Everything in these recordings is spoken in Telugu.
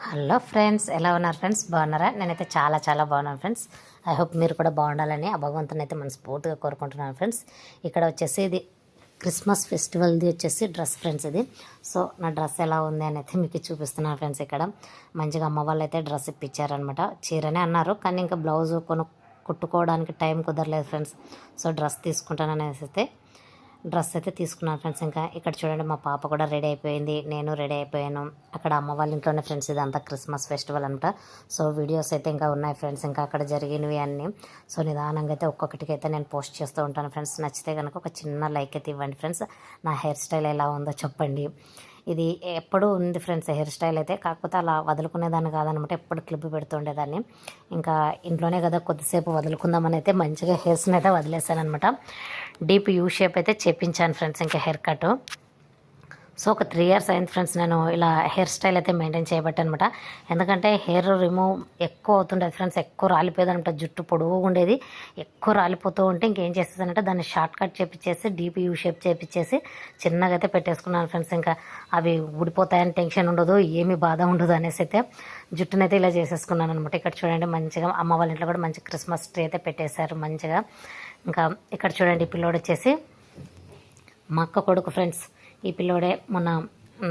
హలో ఫ్రెండ్స్, ఎలా ఉన్నారు ఫ్రెండ్స్? బాగున్నారా? నేనైతే చాలా బాగున్నాను ఫ్రెండ్స్. ఐ హోప్ మీరు కూడా బాగుండాలని ఆ భగవంతుని అయితే మనస్ఫూర్తిగా కోరుకుంటున్నాను ఫ్రెండ్స్. ఇక్కడ వచ్చేసి ఇది క్రిస్మస్ ఫెస్టివల్ది వచ్చేసి డ్రెస్ ఫ్రెండ్స్. ఇది సో నా డ్రెస్ ఎలా ఉంది అని అయితే మీకు చూపిస్తున్నాను ఫ్రెండ్స్. ఇక్కడ మంచిగా అమ్మ వాళ్ళు అయితే డ్రెస్ ఇప్పించారనమాట. చీరనే అన్నారు, కానీ ఇంకా బ్లౌజ్ కుట్టుకోవడానికి టైం కుదరలేదు ఫ్రెండ్స్. సో డ్రెస్ తీసుకుంటాననేసి అయితే డ్రెస్ అయితే తీసుకున్నాను ఫ్రెండ్స్. ఇంకా ఇక్కడ చూడండి, మా పాప కూడా రెడీ అయిపోయింది, నేను రెడీ అయిపోయాను. అక్కడ అమ్మ వాళ్ళ ఇంట్లోనే ఫ్రెండ్స్, ఇదంతా క్రిస్మస్ ఫెస్టివల్ అనమాట. సో వీడియోస్ అయితే ఇంకా ఉన్నాయి ఫ్రెండ్స్, ఇంకా అక్కడ జరిగినవి అన్నీ. సో నిదానంగా అయితే ఒక్కొక్కటికి అయితే నేను పోస్ట్ చేస్తూ ఉంటాను ఫ్రెండ్స్. నచ్చితే కనుక ఒక చిన్న లైక్ అయితే ఇవ్వండి ఫ్రెండ్స్. నా హెయిర్ స్టైల్ ఎలా ఉందో చెప్పండి. ఇది ఎప్పుడూ ఉంది ఫ్రెండ్స్ హెయిర్ స్టైల్ అయితే, కాకపోతే అలా వదులుకునేదాన్ని కాదనమాట. ఎప్పుడు క్లిప్ పెడుతుండేదాన్ని. ఇంకా ఇంట్లోనే కదా కొద్దిసేపు వదులుకుందామని అయితే మంచిగా హెయిర్స్ని అయితే వదిలేసాను అనమాట. డీప్ యూ షేప్ అయితే చేపించాను ఫ్రెండ్స్, ఇంకా హెయిర్ కట్. సో ఒక 3 years అయింది ఫ్రెండ్స్ నేను ఇలా హెయిర్ స్టైల్ అయితే మెయింటైన్ చేయబట్టి అనమాట. ఎందుకంటే హెయిర్ రిమూవ్ ఎక్కువ అవుతుండేది ఫ్రెండ్స్, ఎక్కువ రాలిపోయేది అనమాట. జుట్టు పొడుగు ఉండేది, ఎక్కువ రాలిపోతూ ఉంటే ఇంకేం చేసేదానంటే దాన్ని షార్ట్ కట్ చేపించేసి డీప్ యూ షేప్ చేపించేసి చిన్నగా అయితే పెట్టేసుకున్నాను ఫ్రెండ్స్. ఇంకా అవి ఊడిపోతాయని టెన్షన్ ఉండదు, ఏమీ బాధ ఉండదు అనేసి అయితే జుట్టునైతే ఇలా చేసేసుకున్నాను అనమాట. ఇక్కడ చూడండి, మంచిగా అమ్మ వాళ్ళ ఇంట్లో కూడా మంచి క్రిస్మస్ ట్రీ అయితే పెట్టేశారు మంచిగా. ఇంకా ఇక్కడ చూడండి, ఈ పిల్లోడు వచ్చేసి మా అక్క కొడుకు ఫ్రెండ్స్. ఈ పిల్లోడే మొన్న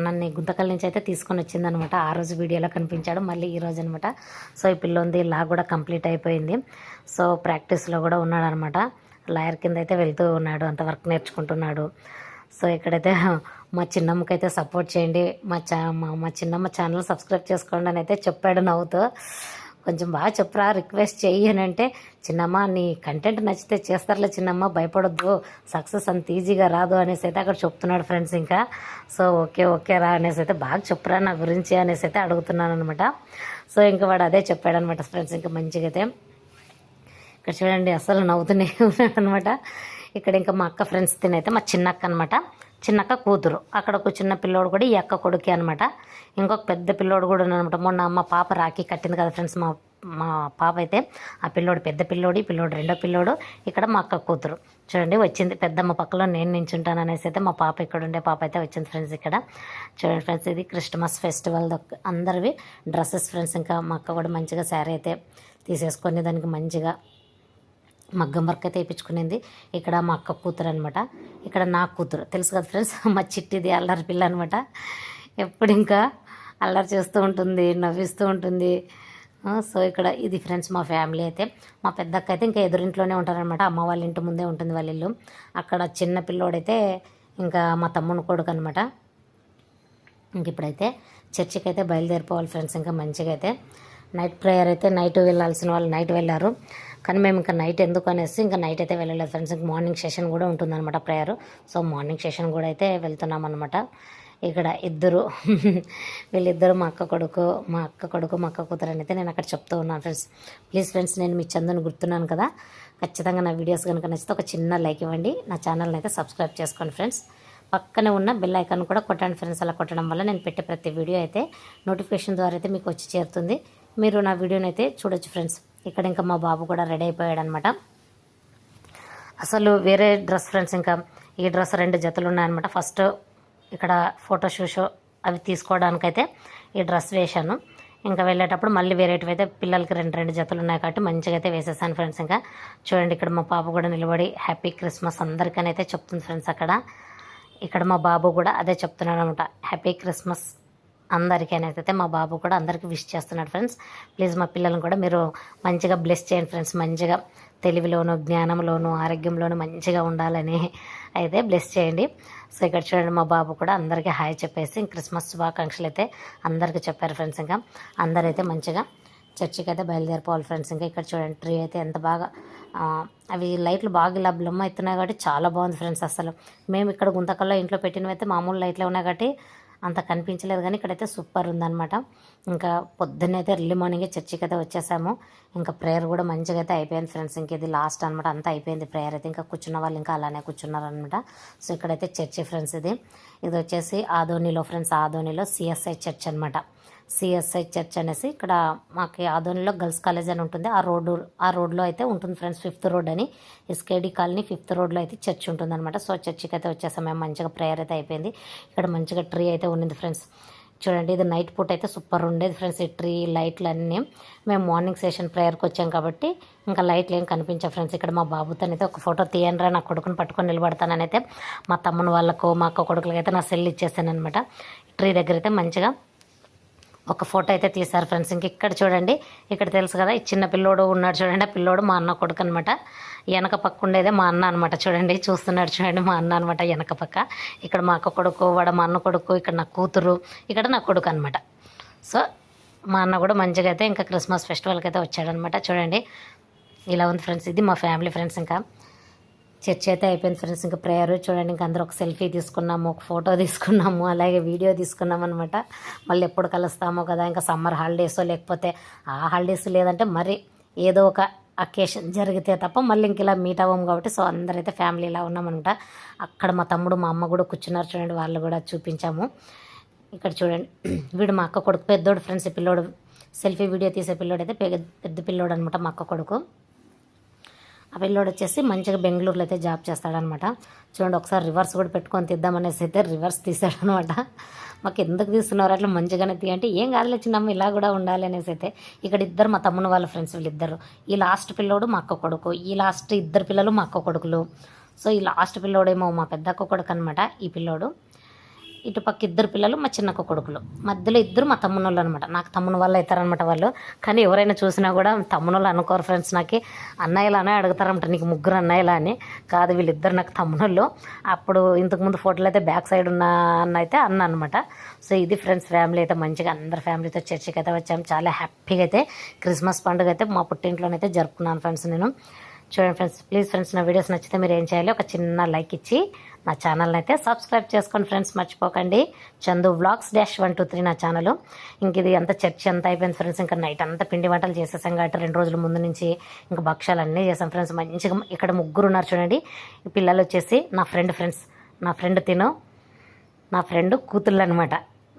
నన్ను గుంతకల్ నుంచి అయితే తీసుకొని వచ్చిందనమాట. ఆ రోజు వీడియోలో కనిపించాడు, మళ్ళీ ఈ రోజు అనమాట. సో ఈ పిల్లోంది లా కూడా కంప్లీట్ అయిపోయింది. సో ప్రాక్టీస్లో కూడా ఉన్నాడు అనమాట. లాయర్ కింద అయితే వెళ్తూ ఉన్నాడు, అంత వర్క్ నేర్చుకుంటున్నాడు. సో ఇక్కడైతే మా చిన్నమ్మకైతే సపోర్ట్ చేయండి, మా చిన్నమ్మ ఛానల్ సబ్స్క్రైబ్ చేసుకోండి అని అయితే చెప్పాడు నవ్వుతూ. కొంచెం బాగా చెప్పరా, రిక్వెస్ట్ చెయ్యి అని అంటే, చిన్నమ్మ నీ కంటెంట్ నచ్చితే చేస్తారులే చిన్నమ్మ, భయపడొద్దు, సక్సెస్ అంత ఈజీగా రాదు అనేసి అయితే అక్కడ చెప్తున్నాడు ఫ్రెండ్స్. ఇంకా సో ఓకే రా అనేసి అయితే, బాగా చెప్పురా నా గురించి అనేసి అయితే అడుగుతున్నాను అనమాట. సో ఇంకా వాడు అదే చెప్పాడనమాట ఫ్రెండ్స్. ఇంకా మంచిగా అయితే ఇక్కడ చూడండి, అసలు నవ్వుతూనే ఉన్నాడు అనమాట. ఇక్కడ ఇంకా మా అక్క ఫ్రెండ్స్ తినైతే మా చిన్నక్క అనమాట, చిన్నక్క కూతురు. అక్కడ ఒక చిన్న పిల్లోడు కూడా ఈ అక్క కొడుకే అనమాట. ఇంకొక పెద్ద పిల్లోడు కూడా ఉన్నాడనమాట. మొన్న మా పాప రాఖీ కట్టింది కదా ఫ్రెండ్స్, మా పాప అయితే ఆ పిల్లోడు పెద్ద పిల్లోడు, ఈ పిల్లోడు రెండో పిల్లోడు. ఇక్కడ మా అక్క కూతురు చూడండి వచ్చింది. పెద్దమ్మ పక్కలో నేను నించుంటాను అనేసి అయితే మా పాప ఇక్కడ ఉండే పాప అయితే వచ్చింది ఫ్రెండ్స్. ఇక్కడ చూడండి ఫ్రెండ్స్, ఇది క్రిస్మస్ ఫెస్టివల్ అందరివి డ్రెస్సెస్ ఫ్రెండ్స్. ఇంకా మా అక్క కూడా మంచిగా శారీ అయితే తీసేసుకొని దానికి మంచిగా మగ్గం వర్క్ అయితే వేయించుకునేది. ఇక్కడ మా అక్క కూతురు అనమాట, ఇక్కడ నా కూతురు తెలుసు కదా ఫ్రెండ్స్, మా చిట్టిది అల్లరి పిల్ల అనమాట. ఎప్పుడు ఇంకా అల్లరి చేస్తూ ఉంటుంది, నవ్విస్తూ ఉంటుంది. సో ఇక్కడ ఇది ఫ్రెండ్స్ మా ఫ్యామిలీ అయితే. మా పెద్దక్క అయితే ఇంకా ఎదురింట్లోనే ఉంటారనమాట, అమ్మ వాళ్ళ ఇంటి ముందే ఉంటుంది వాళ్ళ ఇల్లు. అక్కడ చిన్న పిల్లోడైతే ఇంకా మా తమ్ముని కొడుకు అనమాట. ఇంక ఇప్పుడైతే చర్చికి అయితే బయలుదేరిపోవాలి ఫ్రెండ్స్. ఇంకా మంచిగా అయితే నైట్ ప్రేయర్ అయితే నైట్ వెళ్ళాల్సిన వాళ్ళు నైట్ వెళ్ళారు, కానీ మేము ఇంకా నైట్ ఎందుకు అనేసి ఇంకా నైట్ అయితే వెళ్ళలేదు ఫ్రెండ్స్. ఇంకా మార్నింగ్ సెషన్ కూడా ఉంటుందన్నమాట ప్రేయర్. సో మార్నింగ్ సెషన్ కూడా అయితే వెళ్తున్నాం అనమాట. ఇక్కడ వీళ్ళిద్దరు మా అక్క కొడుకు మా అక్క కూతురు అని అయితే నేను అక్కడ చెప్తూ ఉన్నాను ఫ్రెండ్స్. ప్లీజ్ ఫ్రెండ్స్, నేను మీ చందుని గుర్తున్నాను కదా, ఖచ్చితంగా నా వీడియోస్ కనుక నచ్చితే ఒక చిన్న లైక్ ఇవ్వండి, నా ఛానల్ని అయితే సబ్స్క్రైబ్ చేసుకోండి ఫ్రెండ్స్. పక్కనే ఉన్న బెల్ ఐకాన్ కూడా కొట్టండి ఫ్రెండ్స్. అలా కొట్టడం వల్ల నేను పెట్టే ప్రతి వీడియో అయితే నోటిఫికేషన్ ద్వారా అయితే మీకు వచ్చి చేరుతుంది, మీరు నా వీడియోని అయితే చూడొచ్చు ఫ్రెండ్స్. ఇక్కడ ఇంకా మా బాబు కూడా రెడీ అయిపోయాడు అనమాట. అసలు వేరే డ్రెస్ ఫ్రెండ్స్, ఇంకా ఈ డ్రెస్ 2 జతలు ఉన్నాయన్నమాట. ఫస్ట్ ఇక్కడ ఫోటోషూట్ అవి తీసుకోవడానికైతే ఈ డ్రెస్ వేశాను. ఇంకా వెళ్ళేటప్పుడు మళ్ళీ వేరేటివి అయితే పిల్లలకి 2 జతలు ఉన్నాయి కాబట్టి మంచిగా అయితే వేసేసాను ఫ్రెండ్స్. ఇంకా చూడండి, ఇక్కడ మా పాప కూడా నిలబడి హ్యాపీ క్రిస్మస్ అందరికని అయితే చెప్తుంది ఫ్రెండ్స్. ఇక్కడ మా బాబు కూడా అదే చెప్తున్నాడు అనమాట, హ్యాపీ క్రిస్మస్ అందరికీ అనేది అయితే మా బాబు కూడా అందరికీ విష్ చేస్తున్నాడు ఫ్రెండ్స్. ప్లీజ్ మా పిల్లలను కూడా మీరు మంచిగా బ్లెస్ చేయండి ఫ్రెండ్స్, మంచిగా తెలివిలోను జ్ఞానంలోను ఆరోగ్యంలోను మంచిగా ఉండాలని అయితే బ్లెస్ చేయండి. సో ఇక్కడ చూడండి, మా బాబు కూడా అందరికీ హాయ్ చెప్పేసి క్రిస్మస్ శుభాకాంక్షలు అయితే అందరికీ చెప్పారు ఫ్రెండ్స్. ఇంకా అందరైతే మంచిగా చర్చికి అయితే బయలుదేరిపోవాలి ఫ్రెండ్స్. ఇంకా ఇక్కడ చూడండి, ట్రీ అయితే ఎంత బాగా అవి లైట్లు బాగా ఇలా బ్లమ్ అవుతున్నాయి కాబట్టి చాలా బాగుంది ఫ్రెండ్స్. అసలు మేము ఇక్కడ గుంతకల్లో ఇంట్లో పెట్టినవి అయితే మామూలు లైట్లే ఉన్నాయి కాబట్టి అంత కనిపించలేదు, కానీ ఇక్కడైతే సూపర్ ఉందన్నమాట. ఇంకా పొద్దున్నైతే ఎర్లీ మార్నింగే చర్చికి అయితే వచ్చేసాము. ఇంకా ప్రేయర్ కూడా మంచిగా అయితే అయిపోయింది ఫ్రెండ్స్. ఇంక ఇది లాస్ట్ అనమాట, అంతా అయిపోయింది ప్రేయర్ అయితే. ఇంకా కూర్చున్న వాళ్ళు ఇంకా అలానే కూర్చున్నారనమాట. సో ఇక్కడైతే చర్చి ఫ్రెండ్స్, ఇది వచ్చేసి ఆదోనిలో ఫ్రెండ్స్, ఆదోనిలో సిఎస్ఐ చర్చ్ అనమాట. సిఎస్ఐ చర్చ్ అనేసి ఇక్కడ మాకు ఆదోనిలో గర్ల్స్ కాలేజ్ అని ఉంటుంది, ఆ రోడ్లో అయితే ఉంటుంది ఫ్రెండ్స్. 5th రోడ్ అని, ఎస్కేడి కాలనీ 5th రోడ్లో అయితే చర్చ్ ఉంటుంది అనమాట. సో చర్చికి అయితే వచ్చేసాం మేము. మంచిగా ప్రేయర్ అయితే అయిపోయింది. ఇక్కడ మంచిగా ట్రీ అయితే ఉన్నింది ఫ్రెండ్స్. చూడండి ఇది నైట్ పూట అయితే సూపర్ ఉండేది ఫ్రెండ్స్. ఈ ట్రీ లైట్లు అన్నీ మేము మార్నింగ్ సెషన్ ప్రేయర్కి వచ్చాం కాబట్టి ఇంకా లైట్లు ఏం కనిపించాయి ఫ్రెండ్స్. ఇక్కడ మా బాబుతోనైతే ఒక ఫోటో తీయండిరా నా కొడుకుని పట్టుకొని నిలబడతానని అయితే మా తమ్ముని వాళ్ళకు మా అక్క కొడుకులకి అయితే నా సెల్ ఇచ్చేసాను అనమాట. ట్రీ దగ్గర అయితే మంచిగా ఒక ఫోటో అయితే తీశారు ఫ్రెండ్స్. ఇంక ఇక్కడ చూడండి, ఇక్కడ తెలుసు కదా ఈ చిన్న పిల్లోడు ఉన్నాడు చూడండి, ఆ పిల్లోడు మా అన్న కొడుకు అనమాట. వెనక పక్క ఉండేదే మా అన్న అనమాట. చూడండి చూస్తున్నాడు చూడండి మా అన్న అనమాట వెనక పక్క. ఇక్కడ మా అక్క కొడుకు, వాడు మా అన్న కొడుకు, ఇక్కడ నా కూతురు, ఇక్కడ నా కొడుకు అనమాట. సో మా అన్న కూడా మంచిగా అయితే ఇంకా క్రిస్మస్ ఫెస్టివల్కి అయితే వచ్చాడనమాట. చూడండి ఇలా ఉంది ఫ్రెండ్స్. ఇది మా ఫ్యామిలీ ఫ్రెండ్స్. ఇంకా చర్చ్ అయితే అయిపోయింది ఫ్రెండ్స్. ఇంకా ప్రేయర్ చూడండి, ఇంకా అందరూ ఒక సెల్ఫీ తీసుకున్నాము, ఒక ఫోటో తీసుకున్నాము, అలాగే వీడియో తీసుకున్నాము అనమాట. మళ్ళీ ఎప్పుడు కలుస్తామో కదా, ఇంకా సమ్మర్ హాలిడేస్ లేకపోతే ఆ హాలిడేస్ లేదంటే మరి ఏదో ఒక అకేషన్ జరిగితే తప్ప మళ్ళీ ఇంక ఇలా మీట్ అవ్వము కాబట్టి సో అందరైతే ఫ్యామిలీ ఇలా ఉన్నామనమాట. అక్కడ మా తమ్ముడు మా అమ్మ కూడా కూర్చున్నారు చూడండి, వాళ్ళు కూడా చూపించాము. ఇక్కడ చూడండి వీడు మా అక్క కొడుకు పెద్దోడు ఫ్రెండ్స్. ఈ పిల్లోడు సెల్ఫీ వీడియో తీసే పిల్లోడు అయితే పెద్ద పిల్లోడు అనమాట మా అక్క కొడుకు. ఆ పిల్లోడు వచ్చేసి మంచిగా బెంగళూరులో అయితే జాబ్ చేస్తాడనమాట. చూడండి ఒకసారి రివర్స్ కూడా పెట్టుకొని తీద్దామనేసి అయితే రివర్స్ తీసాడనమాట. మాకు ఎందుకు తీస్తున్నారు అట్లా మంచిగానే తీయంటే ఏం కాదులే చిన్నమ్మ ఇలా కూడా ఉండాలి అనేసి అయితే ఇక్కడ ఇద్దరు మా తమ్ముని వాళ్ళ ఫ్రెండ్స్ వీళ్ళిద్దరు. ఈ లాస్ట్ పిల్లోడు మా అక్క కొడుకు, ఈ లాస్ట్ ఇద్దరు పిల్లలు మా అక్క కొడుకులు. సో ఈ లాస్ట్ పిల్లోడేమో మా పెద్ద అక్క కొడుకు అనమాట. ఈ పిల్లోడు ఇటు పక్క ఇద్దరు పిల్లలు మా చిన్నక్క కొడుకులు, మధ్యలో ఇద్దరు మా తమ్మునోళ్ళు అనమాట. నాకు తమ్ముని వాళ్ళు అవుతారనమాట వాళ్ళు. కానీ ఎవరైనా చూసినా కూడా తమ్మునోళ్ళు అనుకోరు ఫ్రెండ్స్. నాకు అన్నయ్యలానే అడుగుతారనమాట, నీకు ముగ్గురు అన్నయ్యలా అని. కాదు వీళ్ళిద్దరు నాకు తమ్మునోళ్ళు. అప్పుడు ఇంతకుముందు ఫోటోలు అయితే బ్యాక్ సైడ్ ఉన్న అన్న అయితే అన్న అనమాట. సో ఇది ఫ్రెండ్స్ ఫ్యామిలీ అయితే మంచిగా అందరు ఫ్యామిలీతో చర్చికి అయితే వచ్చాము. చాలా హ్యాపీగా అయితే క్రిస్మస్ పండుగ అయితే మా పుట్టింట్లోనైతే జరుపుకున్నాను ఫ్రెండ్స్ నేను. చూడండి ఫ్రెండ్స్, ప్లీజ్ ఫ్రెండ్స్ నా వీడియోస్ నచ్చితే మీరు ఏం చేయాలి, ఒక చిన్న లైక్ ఇచ్చి నా ఛానల్ని అయితే సబ్స్క్రైబ్ చేసుకోండి ఫ్రెండ్స్, మర్చిపోకండి. చందు వ్లాగ్స్ -123 నా ఛానల్. ఇంక ఇది అంతా చర్చ్ అంతా అయిపోయింది ఫ్రెండ్స్. ఇంకా నైట్ అంతా పిండి వంటలు చేసేసాం కాబట్టి 2 రోజుల ముందు నుంచి ఇంకా భక్ష్యాలు అన్నీ చేసాం ఫ్రెండ్స్. మంచిగా ఇక్కడ ముగ్గురు ఉన్నారు చూడండి. ఈ పిల్లలు వచ్చేసి నా ఫ్రెండ్స్, నా ఫ్రెండ్ తిను, నా ఫ్రెండ్ కూతుళ్ళు అనమాట.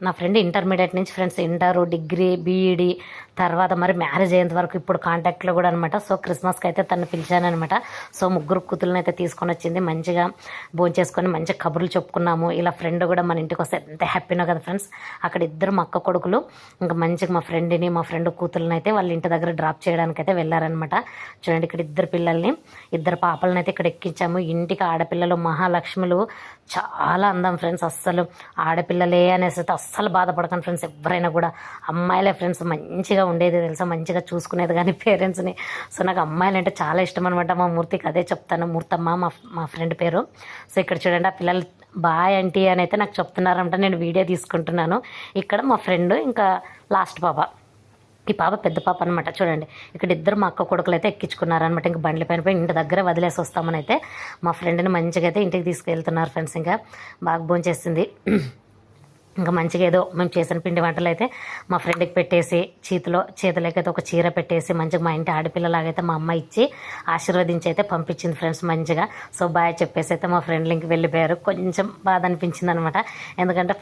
నా ఫ్రెండ్ ఇంటర్మీడియట్ నుంచి ఫ్రెండ్స్, ఇంటరు, డిగ్రీ, బీఈడి, తర్వాత మరి మ్యారేజ్ అయ్యేంత వరకు ఇప్పుడు కాంటాక్ట్లో కూడా అనమాట. సో క్రిస్మస్కి అయితే తను పిలిచానమాట. సో ముగ్గురు కూతుర్లను అయితే తీసుకొని వచ్చింది. మంచిగా భోంచేసుకొని మంచిగా కబుర్లు చెప్పుకున్నాము. ఇలా ఫ్రెండ్ కూడా మన ఇంటికి వస్తే ఎంత హ్యాపీనో కదా ఫ్రెండ్స్. అక్కడ ఇద్దరు మా అక్క కొడుకులు ఇంకా మంచిగా మా ఫ్రెండ్ని మా ఫ్రెండ్ కూతుర్లను అయితే వాళ్ళ ఇంటి దగ్గర డ్రాప్ చేయడానికి అయితే వెళ్ళారనమాట. చూడండి ఇక్కడ ఇద్దరు పిల్లల్ని, ఇద్దరు పాపలను అయితే ఇక్కడ ఎక్కించాము. ఇంటికి ఆడపిల్లలు మహాలక్ష్ములు, చాలా అందం ఫ్రెండ్స్. అస్సలు ఆడపిల్లలే అనేసి అయితే అస్సలు బాధపడకండి ఫ్రెండ్స్. ఎవరైనా కూడా అమ్మాయిలే ఫ్రెండ్స్ మంచిగా ఉండేది తెలుసా, మంచిగా చూసుకునేది కానీ పేరెంట్స్ని. సో నాకు అమ్మాయిలు అంటే చాలా ఇష్టం అనమాట. మా మూర్తికి అదే చెప్తాను, మూర్తమ్మ మా ఫ్రెండ్ పేరు. సో ఇక్కడ చూడండి ఆ పిల్లలు బాయ్ ఆంటీ అని అయితే నాకు చెప్తున్నారంట, నేను వీడియో తీసుకుంటున్నాను. ఇక్కడ మా ఫ్రెండ్ ఇంకా లాస్ట్ పాప, ఈ పాప పెద్ద పాప అనమాట. చూడండి ఇక్కడ ఇద్దరు మా అక్క కొడుకులు అయితే ఎక్కించుకున్నారనమాట. ఇంకా బండ్ల పైన పోయి ఇంటి దగ్గర వదిలేసి వస్తామని అయితే మా ఫ్రెండ్ని మంచిగా అయితే ఇంటికి తీసుకెళ్తున్నారు ఫ్రెండ్స్. ఇంకా బాగా భోంచేసింది. ఇంకా మంచిగా ఏదో మేము చేసిన పిండి వంటలు అయితే మా ఫ్రెండ్కి పెట్టేసి చేతులకైతే ఒక చీర పెట్టేసి మంచిగా మా ఇంటి ఆడపిల్లలాగైతే మా అమ్మ ఇచ్చి ఆశీర్వదించి అయితే పంపించింది ఫ్రెండ్స్ మంచిగా. సో బాయ్ చెప్పేసి అయితే మా ఫ్రెండ్లు ఇంక వెళ్ళిపోయారు. కొంచెం బాధ అనిపించింది అనమాట. ఎందుకంటే